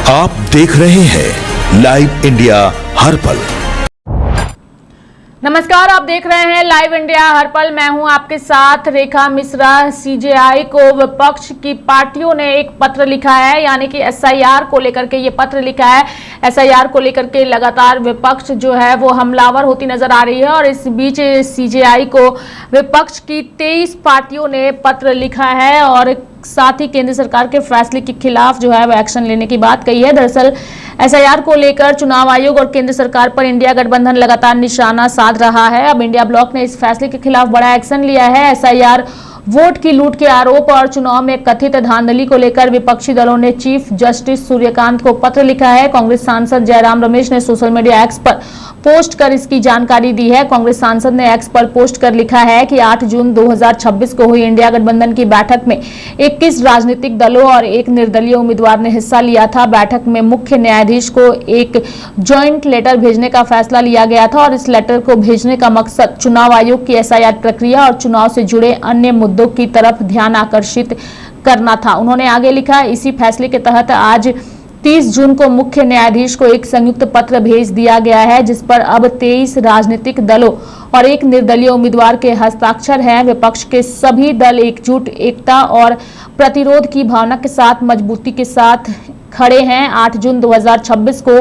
आप देख रहे हैं लाइव इंडिया हर पल। नमस्कार, आप देख रहे हैं लाइव इंडिया हर पल। मैं हूं आपके साथ रेखा मिश्रा। सीजेआई को विपक्ष की पार्टियों ने एक पत्र लिखा है, यानी कि एसआईआर को लेकर के ये पत्र लिखा है। एसआईआर को लेकर के लगातार विपक्ष जो है वो हमलावर होती नजर आ रही है और इस बीच सीजेआई को विपक्ष की 23 पार्टियों ने पत्र लिखा है और साथ ही केंद्र सरकार के फैसले के खिलाफ जो है वो एक्शन लेने की बात कही है। दरअसल एसआईआर को लेकर चुनाव आयोग और केंद्र सरकार पर इंडिया गठबंधन लगातार निशाना साध रहा है। अब इंडिया ब्लॉक ने इस फैसले के खिलाफ बड़ा एक्शन लिया है। एसआईआर वोट की लूट के आरोप और चुनाव में कथित धांधली को लेकर विपक्षी दलों ने चीफ जस्टिस सूर्यकांत को पत्र लिखा है। कांग्रेस सांसद जयराम रमेश ने सोशल मीडिया एक्स पर पोस्ट कर इसकी जानकारी दी है। कांग्रेस सांसद ने एक्स पर पोस्ट कर लिखा है कि 8 जून 2026 को हुई इंडिया गठबंधन की बैठक में 21 राजनीतिक दलों और एक निर्दलीय उम्मीदवार ने हिस्सा लिया था। बैठक में मुख्य न्यायाधीश को एक ज्वाइंट लेटर भेजने का फैसला लिया गया था और इस लेटर को भेजने का मकसद चुनाव आयोग की एसआईआर प्रक्रिया और चुनाव से जुड़े अन्य मुद्दों की तरफ ध्यान आकर्षित करना था। उन्होंने आगे लिखा, इसी फैसले के तहत आज 30 जून को मुख्य न्यायाधीश को एक संयुक्त पत्र भेज दिया गया है, जिस पर अब 23 राजनीतिक दलों और एक निर्दलीय उम्मीदवार के हस्ताक्षर हैं। विपक्ष के सभी दल एकजुट, एकता और प्रतिरोध की भावना के साथ मजबूती के साथ खड़े हैं। 8 जून 2026 को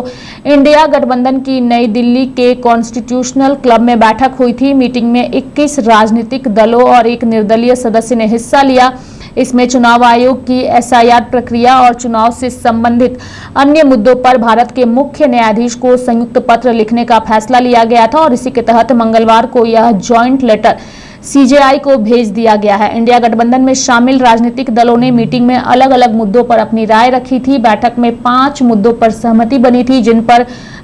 इंडिया गठबंधन की नई दिल्ली के कॉन्स्टिट्यूशनल क्लब में बैठक हुई थी। मीटिंग में 21 राजनीतिक दलों और एक निर्दलीय सदस्य ने हिस्सा लिया। इसमें चुनाव आयोग की एसआईआर प्रक्रिया और चुनाव से संबंधित अन्य मुद्दों पर भारत के मुख्य न्यायाधीश को संयुक्त पत्र लिखने का फैसला लिया गया था और इसी के तहत मंगलवार को यह जॉइंट लेटर सीजेआई को भेज दिया गया है। इंडिया गठबंधन में शामिल राजनीतिक दलों ने मीटिंग में अलग अलग मुद्दों पर अपनी राय रखी थी। बैठक में 5 मुद्दों पर सहमति बनी थी, जिन पर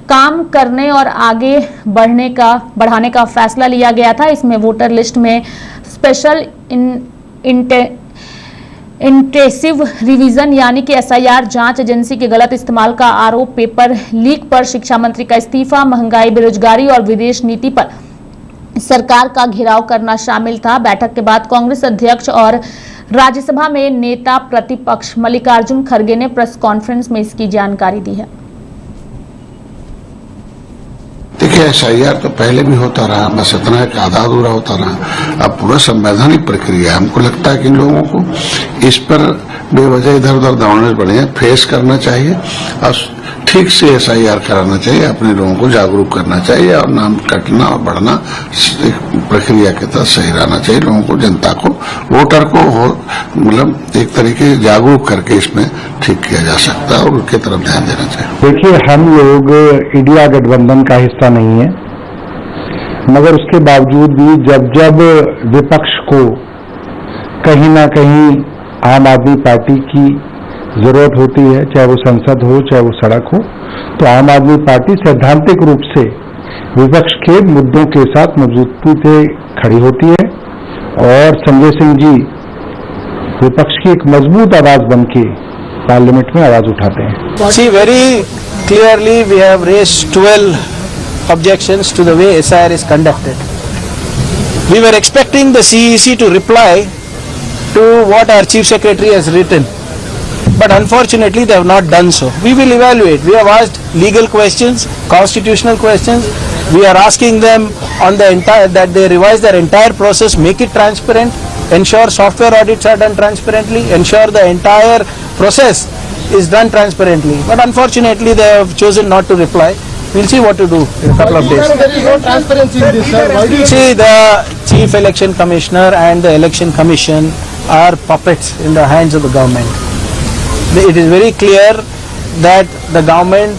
काम करने और आगे बढ़ाने का फैसला लिया गया था। इसमें वोटर लिस्ट में स्पेशल इंटेंसिव रिवीजन यानी कि एसआईआर जांच एजेंसी के गलत इस्तेमाल का आरोप, पेपर लीक पर शिक्षा मंत्री का इस्तीफा, महंगाई, बेरोजगारी और विदेश नीति पर सरकार का घेराव करना शामिल था। बैठक के बाद कांग्रेस अध्यक्ष और राज्यसभा में नेता प्रतिपक्ष मल्लिकार्जुन खड़गे ने प्रेस कॉन्फ्रेंस में इसकी जानकारी दी है। देखिए, एसआईआर तो पहले भी होता रहा, बस इतना एक आधा अधूरा होता रहा। अब पूरा संवैधानिक प्रक्रिया है। हमको लगता है कि इन लोगों को इस पर बेवजह इधर उधर दौड़ने बढ़िया फेस करना चाहिए और ठीक से एसआईआर कराना चाहिए। अपने लोगों को जागरूक करना चाहिए और नाम कटना और बढ़ना एक प्रक्रिया के तहत सही रहना चाहिए। लोगों को, जनता को, वोटर को मतलब एक तरीके जागरूक करके इसमें ठीक किया जा सकता है और उसकी तरफ ध्यान देना चाहिए। देखिए, हम लोग इंडिया गठबंधन का हिस्सा नहीं है, मगर उसके बावजूद भी जब विपक्ष को कहीं ना कहीं आम आदमी पार्टी की जरूरत होती है, चाहे वो संसद हो चाहे वो सड़क हो, तो आम आदमी पार्टी सैद्धांतिक रूप से विपक्ष के मुद्दों के साथ मजबूती से खड़ी होती है और संजय सिंह जी विपक्ष की एक मजबूत आवाज बनके पार्लियामेंट में आवाज उठाते हैं। See, very clearly we have raised 12 objections to the way SIR is conducted. We were expecting the CEC to reply to what our Chief Secretary has written, but unfortunately they have not done so. We will evaluate. We have asked legal questions, constitutional questions. We are asking them on the entire, that they revise their entire process, make it transparent, ensure software audits are done transparently, ensure the entire process is done transparently. But unfortunately they have chosen not to reply. We'll see what to do in a couple of days. There is no transparency in this, sir. Why do you See, the Chief Election Commissioner and the Election Commission are puppets in the hands of the government. It is very clear that the government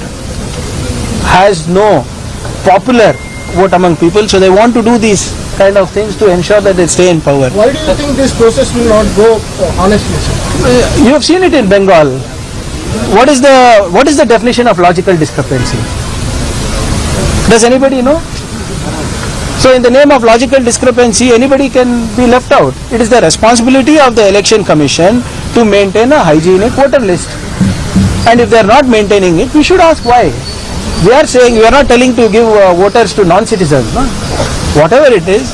has no popular vote among people, so they want to do these kind of things to ensure that they stay in power. Why do you think this process will not go honestly, sir? You have seen it in Bengal. What is the definition of logical discrepancy? Does anybody know? So in the name of logical discrepancy, anybody can be left out. It is the responsibility of the Election Commission to maintain a hygienic voter list. And if they are not maintaining it, we should ask why. We are saying, we are not telling to give voters to non-citizens. No? Whatever it is,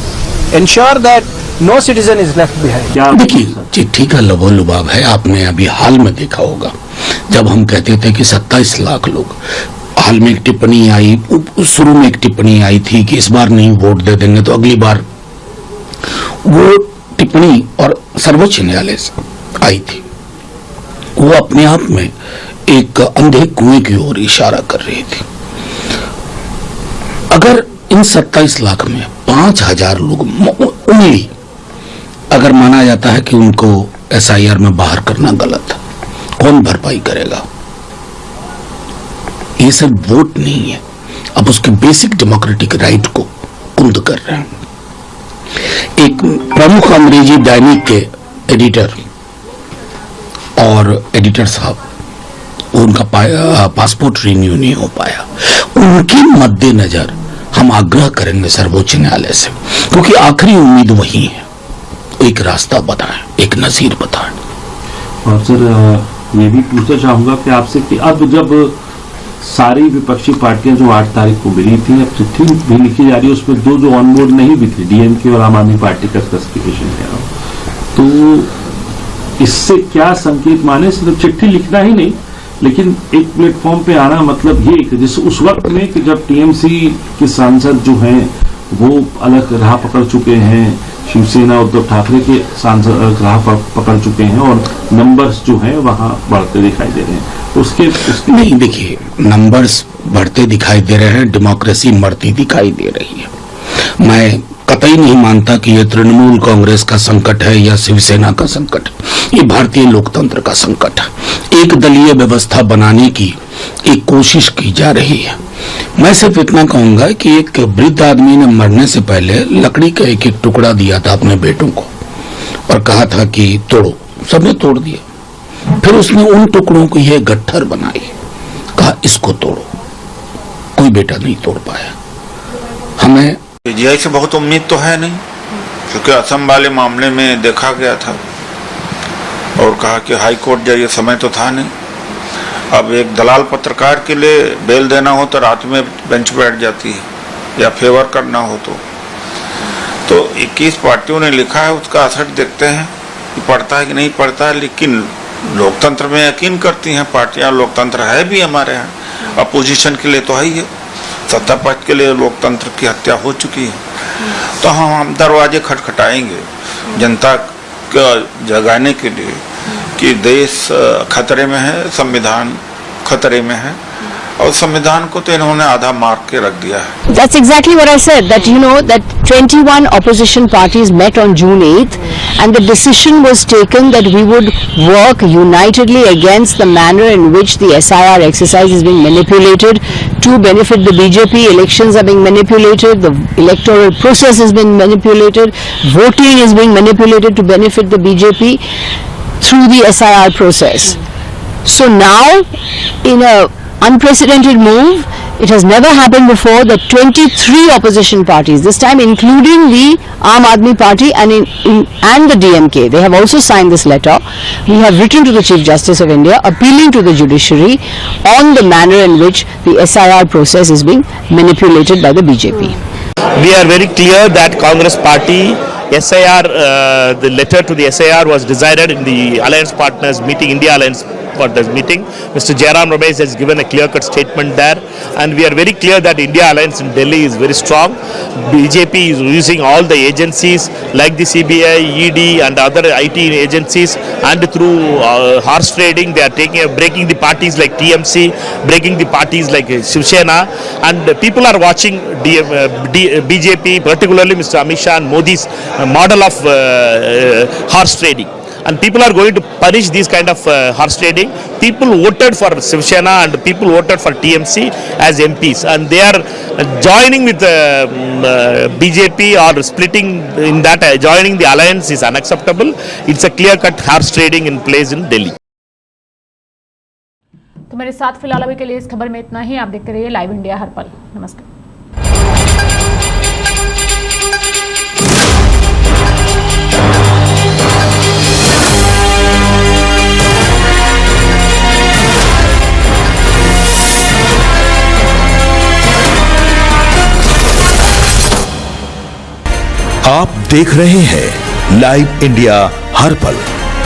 ensure that no citizen is left behind. देखिए, चिट्ठी का लबोलुबाब है। आपने अभी हाल में देखा होगा जब हम कहते थे कि 27 लाख लोग, हाल में एक टिप्पणी आई, शुरू में एक टिप्पणी आई थी कि इस बार नहीं वोट दे देंगे तो अगली बार, वो टिप्पणी और सर्वोच्च न्यायालय से आई थी, वो अपने आप में एक अंधे कुएं की ओर इशारा कर रही थी। अगर इन 27 लाख में 5,000 लोग ओनली अगर माना जाता है कि उनको एसआईआर में बाहर करना गलत है, कौन भरपाई करेगा? ये सब वोट नहीं है, अब उसके बेसिक डेमोक्रेटिक राइट को कुंद कर रहे हैं। एक प्रमुख अंग्रेजी दैनिक के एडिटर और एडिटर साहब, उनका पासपोर्ट रिन्यू नहीं हो पाया, उनके मद्देनजर हम आग्रह करेंगे सर्वोच्च न्यायालय से, क्योंकि आखिरी उम्मीद वही है, एक रास्ता बताएं, एक नजीर बताएं। और सर ये भी पूछना चाहूंगा कि आपसे कि अब जब सारी विपक्षी पार्टियां जो 8 तारीख को मिली थी, अब चिट्ठी भी लिखी जा रही है, उसमें दो जो ऑन बोर्ड नहीं भी थी, डीएमके और आम आदमी पार्टी का स्पेसिफिकेशन है, तो इससे क्या संकेत माने? सिर्फ चिट्ठी लिखना ही नहीं, लेकिन एक प्लेटफॉर्म पे आना, मतलब ये कि जैसे उस वक्त में कि जब टीएमसी के सांसद जो हैं वो अलग राह पकड़ चुके हैं, शिवसेना उद्धव ठाकरे के सांसद राह पकड़ चुके हैं और नंबर्स जो हैं वहां बढ़ते दिखाई दे रहे हैं, उसके नहीं, देखिए, नंबर्स बढ़ते दिखाई दे रहे हैं, डेमोक्रेसी मरती दिखाई दे रही है। मैं कतई नहीं मानता कि यह तृणमूल कांग्रेस का संकट है या शिवसेना का संकट, ये भारतीय लोकतंत्र का संकट है। एक दलीय व्यवस्था बनाने की एक कोशिश की जा रही है। मैं सिर्फ इतना कहूंगा कि एक वृद्ध आदमी ने मरने से पहले लकड़ी का एक एक टुकड़ा दिया था अपने बेटों को और कहा था कि तोड़ो, सबने तोड़ दिया। फिर उसने उन टुकड़ों को यह गट्ठर बनाई, कहा इसको तोड़ो, कोई बेटा नहीं तोड़ पाया। हमें पीजीआई से बहुत उम्मीद तो है नहीं, क्योंकि असम वाले मामले में देखा गया था और कहा कि हाई कोर्ट जाइए, समय तो था नहीं। अब एक दलाल पत्रकार के लिए बेल देना हो तो रात में बेंच बैठ जाती है या फेवर करना हो तो 21 पार्टियों ने लिखा है, उसका असर देखते हैं कि पढ़ता है कि नहीं पढ़ता है। लेकिन लोकतंत्र में यकीन करती हैं पार्टियां, लोकतंत्र है भी हमारे यहाँ, अपोजिशन के लिए तो है ही है, सत्ता पक्ष के लिए लोकतंत्र की हत्या हो चुकी है। तो हम दरवाजे खटखटाएंगे जनता को जगाने के लिए कि देश खतरे में है, संविधान खतरे में है, और संविधान को तो इन्होंने आधा मार के रख दिया है। That's exactly what I said, that you know that 21 opposition parties met on June 8th and the decision was taken that we would work unitedly against the manner in which the SIR exercise is being manipulated to benefit the BJP. Elections are being manipulated, the electoral process has been manipulated, voting is being manipulated to benefit the BJP through the SIR process. So now, in a unprecedented move, it has never happened before, that 23 opposition parties, this time including the Aam Aadmi Party and the DMK, they have also signed this letter. We have written to the Chief Justice of India appealing to the judiciary on the manner in which the SIR process is being manipulated by the BJP. We are very clear that Congress Party SIR, the letter to the SIR was decided in the Alliance Partners meeting, India Alliance Partners meeting. Mr. Jairam Ramesh has given a clear-cut statement there, and we are very clear that India Alliance in Delhi is very strong. BJP is using all the agencies like the CBI, ED and other IT agencies, and through horse trading they are breaking the parties like TMC, breaking the parties like Shiv Sena, and people are watching BJP, particularly Mr. Amit Shah and Modi's model of horse trading. And people are going to punish these kind of horse trading. People voted for Shiv Sena and people voted for TMC as MPs, and they are joining with BJP or splitting in that. Joining the alliance is unacceptable. It's a clear-cut horse trading in place in Delhi. तो मेरे साथ फिलहाल अभी के लिए इस खबर में इतना ही। आप देखते रहिए लाइव इंडिया हर पल। नमस्कार। आप देख रहे हैं लाइव इंडिया हर पल।